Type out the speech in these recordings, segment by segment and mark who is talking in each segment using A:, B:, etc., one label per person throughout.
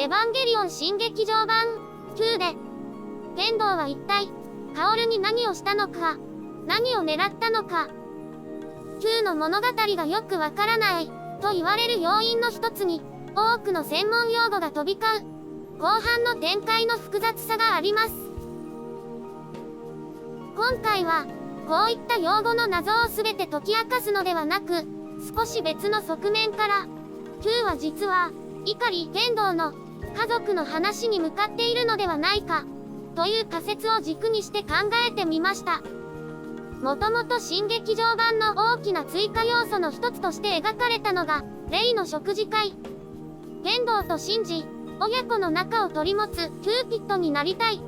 A: エヴァンゲリオン新劇場版9で、天道は一体、薫に何をしたのか、何を狙ったのか。9の物語がよくわからない、と言われる要因の一つに、多くの専門用語が飛び交う、後半の展開の複雑さがあります。今回は、こういった用語の謎を全て解き明かすのではなく、少し別の側面から、9は実は、碇天道の家族の話に向かっているのではないか、という仮説を軸にして考えてみました。もともと新劇場版の大きな追加要素の一つとして描かれたのが、レイの食事会。天道とシンジ、親子の仲を取り持つキューピッドになりたい。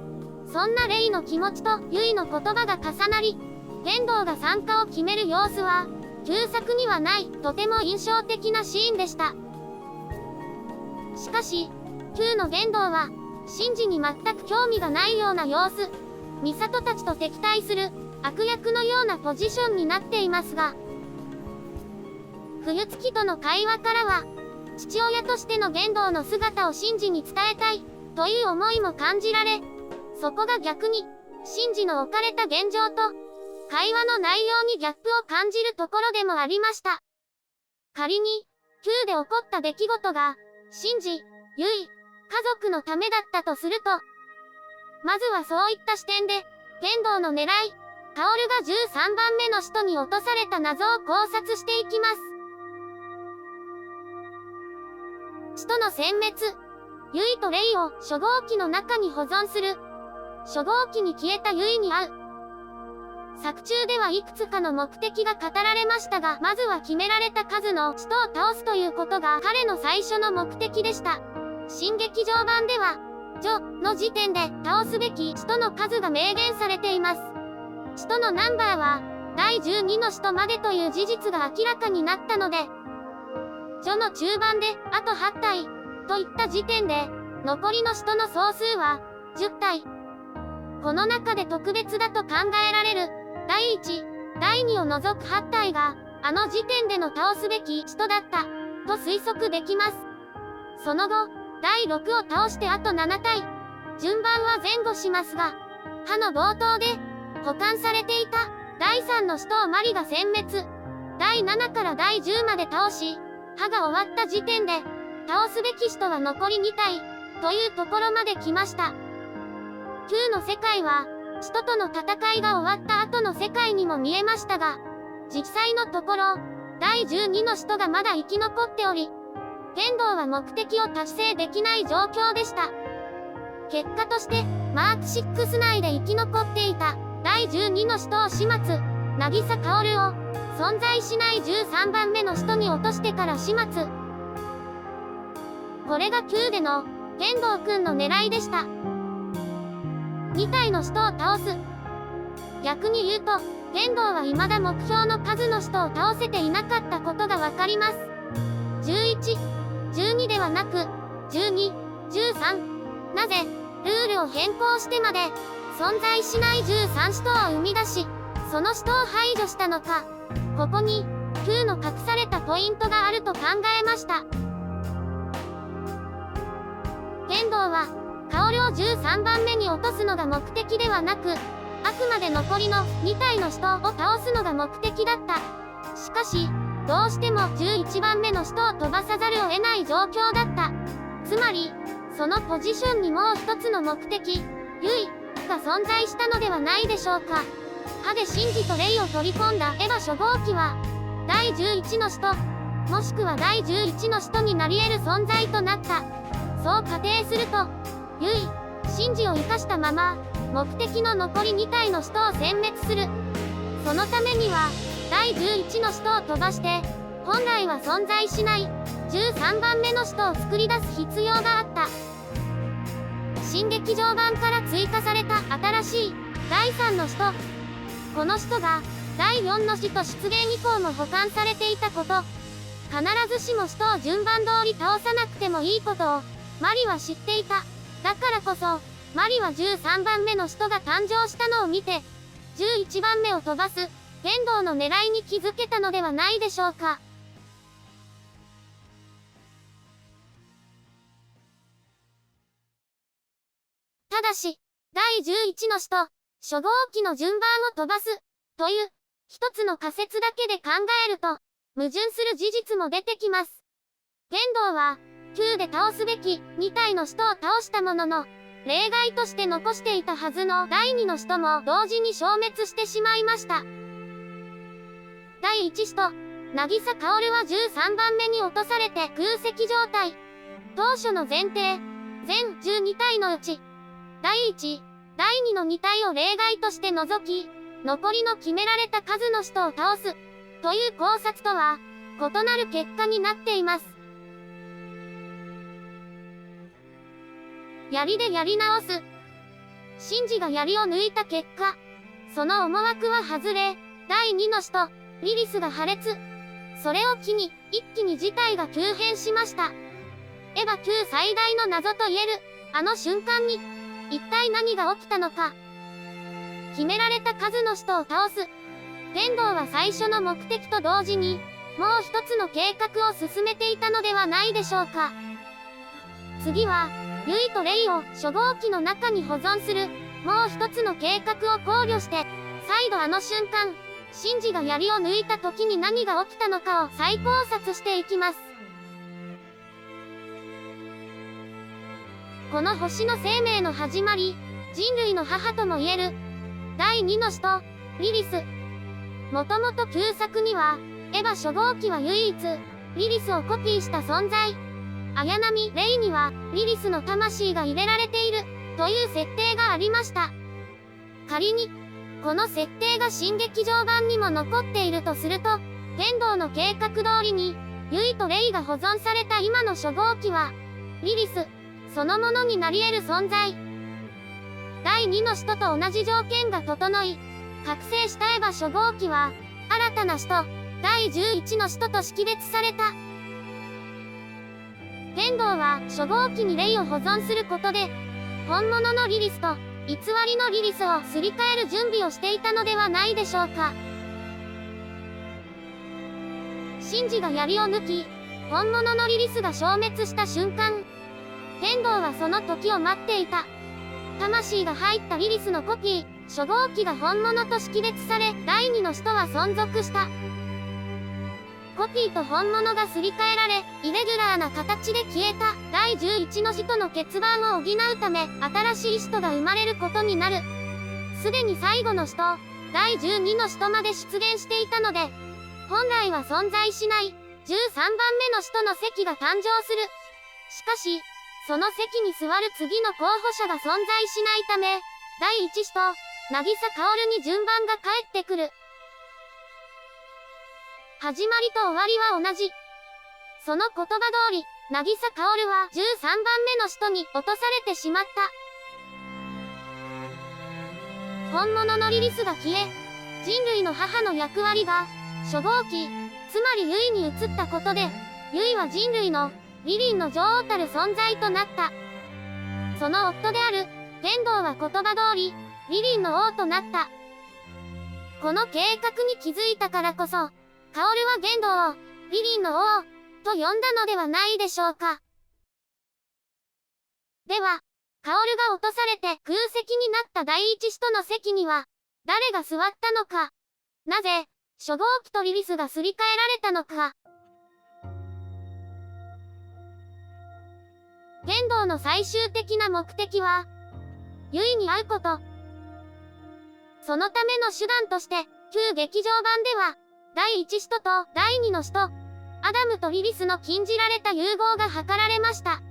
A: そんなレイの気持ちとユイの言葉が重なり、天道が参加を決める様子は、旧作にはない、とても印象的なシーンでした。しかし、9の言動は、シンジに全く興味がないような様子。ミサトたちと敵対する、悪役のようなポジションになっていますが、冬月との会話からは、父親としての言動の姿をシンジに伝えたい、という思いも感じられ、そこが逆に、シンジの置かれた現状と、会話の内容にギャップを感じるところでもありました。仮に、9で起こった出来事が、シンジ、ユイ、家族のためだったとすると、まずはそういった視点で、天道の狙い、薫が13番目の使徒に落とされた謎を考察していきます。使徒の殲滅、ユイとレイを初号機の中に保存する、初号機に消えたユイに会う。作中ではいくつかの目的が語られましたが、まずは決められた数の使徒を倒すということが彼の最初の目的でした。新劇場版では、ジョの時点で倒すべき使徒の数が明言されています。使徒のナンバーは、第12の使徒までという事実が明らかになったので、ジョの中盤で、あと8体、といった時点で、残りの使徒の総数は、10体。この中で特別だと考えられる、第1、第2を除く8体が、あの時点での倒すべき使徒だった、と推測できます。その後、第6を倒してあと7体。順番は前後しますが、歯の冒頭で、保管されていた、第3の使徒をマリが殲滅。第7から第10まで倒し、歯が終わった時点で、倒すべき使徒は残り2体、というところまで来ました。9の世界は、使徒との戦いが終わった後の世界にも見えましたが、実際のところ、第12の使徒がまだ生き残っており、天道は目的を達成できない状況でした。結果として、マーク6内で生き残っていた、第12の使徒を始末、渚薫を、存在しない13番目の使徒に落としてから始末。これが9での、天道くんの狙いでした。2体の使徒を倒す。逆に言うと、天道は未だ目標の数の使徒を倒せていなかったことがわかります。11、12ではなく、12、13。なぜ、ルールを変更してまで、存在しない13使徒を生み出し、その使徒を排除したのか。ここに、9の隠されたポイントがあると考えました。天道は、薫を13番目に落とすのが目的ではなく、あくまで残りの2体の使徒を倒すのが目的だった。しかし、どうしても11番目の使徒を飛ばさざるを得ない状況だった。つまり、そのポジションにもう一つの目的、ユイが存在したのではないでしょうか。歯でシンジとレイを取り込んだエヴァ初号機は、第11の使徒、もしくは第11の使徒になり得る存在となった。そう仮定すると、ユイ、シンジを生かしたまま、目的の残り2体の使徒を殲滅する。そのためには、第11の使徒を飛ばして、本来は存在しない13番目の使徒を作り出す必要があった。新劇場版から追加された新しい第3の使徒。この使徒が第4の使徒出現以降も保管されていたこと。必ずしも使徒を順番通り倒さなくてもいいことをマリは知っていた。だからこそ、マリは13番目の使徒が誕生したのを見て、11番目を飛ばす天道の狙いに気づけたのではないでしょうか。し、第11の使徒、初号機の順番を飛ばす、という、一つの仮説だけで考えると、矛盾する事実も出てきます。玄道は、9で倒すべき2体の使徒を倒したものの、例外として残していたはずの第2の使徒も同時に消滅してしまいました。第1使徒、渚薫は13番目に落とされて空席状態。当初の前提、全12体のうち、第1、第2の2体を例外として除き、残りの決められた数の使徒を倒す、という考察とは、異なる結果になっています。槍でやり直す。シンジが槍を抜いた結果、その思惑は外れ、第2の使徒、リリスが破裂。それを機に、一気に事態が急変しました。エヴァ級最大の謎と言える、あの瞬間に、一体何が起きたのか。決められた数の使徒を倒す。天道は最初の目的と同時に、もう一つの計画を進めていたのではないでしょうか。次は、ユイとレイを初号機の中に保存する、もう一つの計画を考慮して、再度あの瞬間、シンジが槍を抜いた時に何が起きたのかを再考察していきます。この星の生命の始まり、人類の母とも言える、第2の使徒、リリス。もともと旧作には、エヴァ初号機は唯一、リリスをコピーした存在。綾波レイには、リリスの魂が入れられている、という設定がありました。仮に、この設定が新劇場版にも残っているとすると、天道の計画通りに、ユイとレイが保存された今の初号機は、リリス、そのものになり得る存在。第2の使徒と同じ条件が整い、覚醒したエヴァ初号機は、新たな使徒、第11の使徒と識別された。天道は初号機にレイを保存することで、本物のリリスと偽りのリリスをすり替える準備をしていたのではないでしょうか。シンジが槍を抜き、本物のリリスが消滅した瞬間、天道はその時を待っていた。魂が入ったリリスのコピー、初号機が本物と識別され、第2の使徒は存続した。コピーと本物がすり替えられ、イレギュラーな形で消えた第11の使徒の欠番を補うため、新しい使徒が生まれることになる。すでに最後の使徒、第12の使徒まで出現していたので、本来は存在しない、13番目の使徒の席が誕生する。しかし、その席に座る次の候補者が存在しないため、第1使徒、渚薫に順番が返ってくる。始まりと終わりは同じ。その言葉通り、渚薫は13番目の使徒に落とされてしまった。本物のリリスが消え、人類の母の役割が、初号機、つまりユイに移ったことで、ユイは人類の、リリンの女王たる存在となった。その夫である、天道は言葉通り、リリンの王となった。この計画に気づいたからこそ、薫は玄道を、リリンの王、と呼んだのではないでしょうか。では、薫が落とされて空席になった第一使徒の席には、誰が座ったのか。なぜ、初号機とリリスがすり替えられたのか。玄道の最終的な目的は、ユイに会うこと。そのための手段として、旧劇場版では、第1使徒と第2の使徒、アダムとリリスの禁じられた融合が図られました。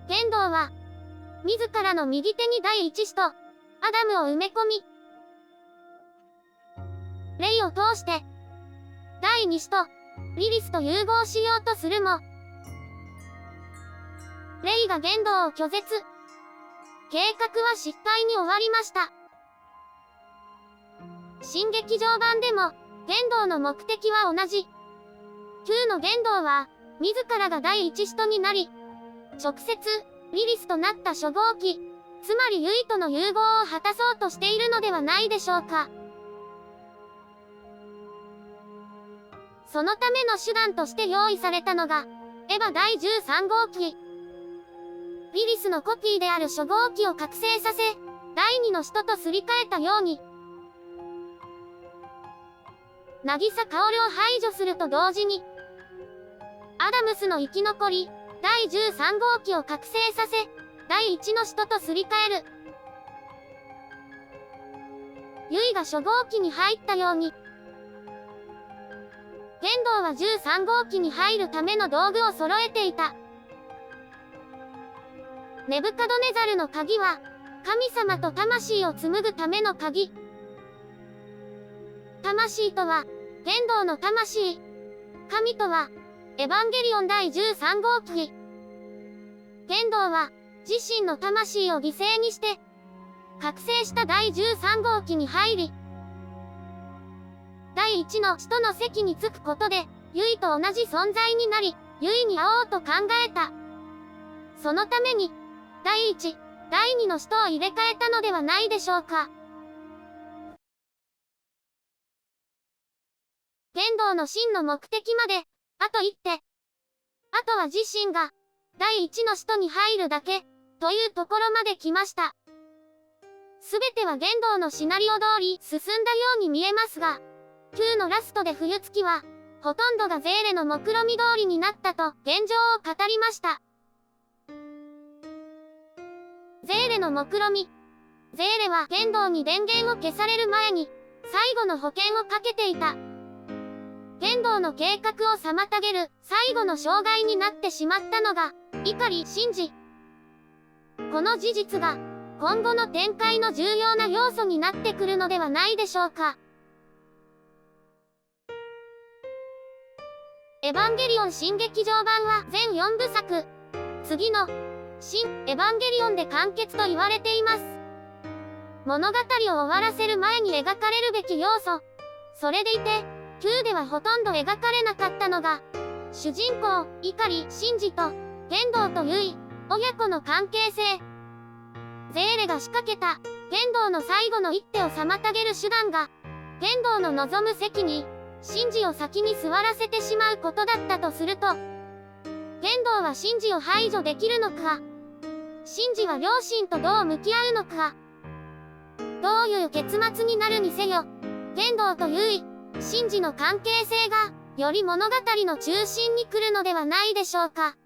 A: 天道は、自らの右手に第1使徒、アダムを埋め込み、レイを通して、第2使徒、リリスと融合しようとするも、レイが玄道を拒絶。計画は失敗に終わりました。新劇場版でも、玄道の目的は同じ。旧の玄道は、自らが第一使徒になり、直接、リリスとなった初号機、つまりユイとの融合を果たそうとしているのではないでしょうか。そのための手段として用意されたのが、エヴァ第13号機。リリスのコピーである初号機を覚醒させ、第二の使徒とすり替えたように、渚カオルを排除すると同時に、アダムスの生き残り、第13号機を覚醒させ、第1の使徒とすり替える。ユイが初号機に入ったように、天道は13号機に入るための道具を揃えていた。ネブカドネザルの鍵は、神様と魂を紡ぐための鍵。魂とは、天道の魂。神とは、エヴァンゲリオン第13号機。天道は、自身の魂を犠牲にして、覚醒した第13号機に入り、第1の使徒の席に着くことで、ユイと同じ存在になり、ユイに会おうと考えた。そのために、第1、第2の使徒を入れ替えたのではないでしょうか。天道の真の目的まで、あと一手。あとは自身が、第1の使徒に入るだけ、というところまで来ました。すべては言動のシナリオ通り進んだように見えますが、9のラストで冬月は、ほとんどがゼーレの目論見通りになったと現状を語りました。ゼーレの目論見。ゼーレは言動に電源を消される前に、最後の保険をかけていた。言動の計画を妨げる最後の障害になってしまったのが、碇シンジ。この事実が、今後の展開の重要な要素になってくるのではないでしょうか。エヴァンゲリオン新劇場版は全4部作。次の、新エヴァンゲリオンで完結と言われています。物語を終わらせる前に描かれるべき要素。それでいて、9ではほとんど描かれなかったのが、主人公、碇シンジと、言動とユイ、親子の関係性。ゼーレが仕掛けた、言動の最後の一手を妨げる手段が、言動の望む席に、シンジを先に座らせてしまうことだったとすると、言動はシンジを排除できるのか、シンジは両親とどう向き合うのか、どういう結末になるにせよ、言動とユイ、シンジの関係性が、より物語の中心に来るのではないでしょうか。